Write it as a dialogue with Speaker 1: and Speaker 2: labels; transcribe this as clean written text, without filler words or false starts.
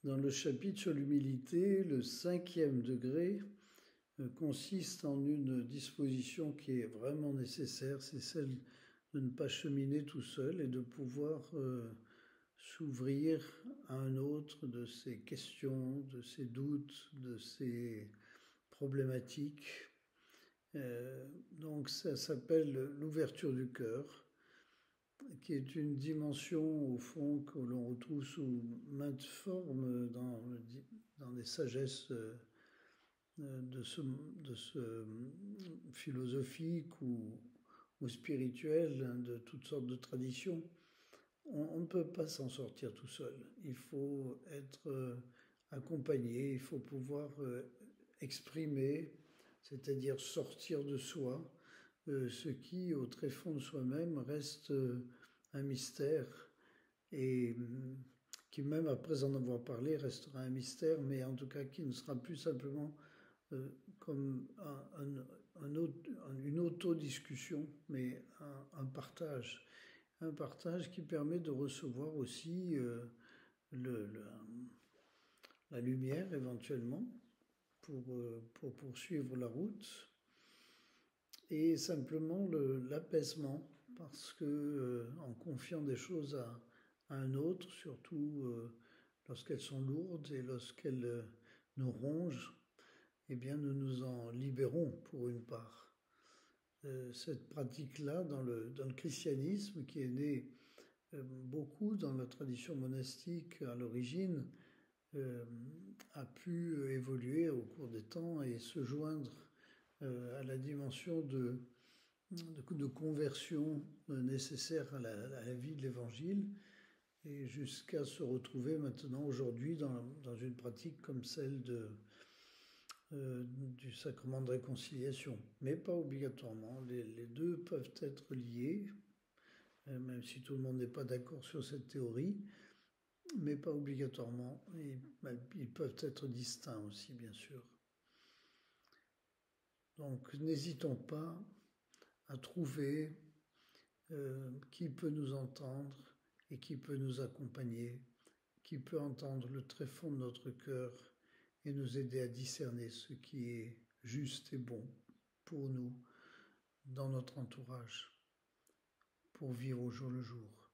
Speaker 1: Dans le chapitre sur l'humilité, le 5e degré consiste en une disposition qui est vraiment nécessaire, c'est celle de ne pas cheminer tout seul et de pouvoir s'ouvrir à un autre de ses questions, de ses doutes, de ses problématiques. Donc ça s'appelle l'ouverture du cœur, qui est une dimension au fond que l'on retrouve sous maintes formes dans les sagesses de ce philosophique ou spirituel, de toutes sortes de traditions. On ne peut pas s'en sortir tout seul. Il faut être accompagné, il faut pouvoir exprimer, c'est-à-dire sortir de soi, ce qui, au très fond de soi-même, reste un mystère et qui, même après en avoir parlé, restera un mystère, mais en tout cas qui ne sera plus simplement comme une autodiscussion, mais un partage. Un partage qui permet de recevoir aussi la lumière éventuellement pour poursuivre la route et simplement l'apaisement parce que en confiant des choses à un autre, surtout lorsqu'elles sont lourdes et lorsqu'elles nous rongent, eh bien nous nous en libérons pour une part. Cette pratique-là dans le christianisme qui est né beaucoup dans la tradition monastique à l'origine, a pu évoluer au cours des temps et se joindre à la dimension de conversion nécessaire à la vie de l'Évangile, et jusqu'à se retrouver maintenant aujourd'hui dans une pratique comme celle du sacrement de réconciliation. Mais pas obligatoirement, les deux peuvent être liés, même si tout le monde n'est pas d'accord sur cette théorie, mais pas obligatoirement. Ils peuvent être distincts aussi, bien sûr. Donc n'hésitons pas à trouver qui peut nous entendre et qui peut nous accompagner, qui peut entendre le très fond de notre cœur et nous aider à discerner ce qui est juste et bon pour nous, dans notre entourage, pour vivre au jour le jour.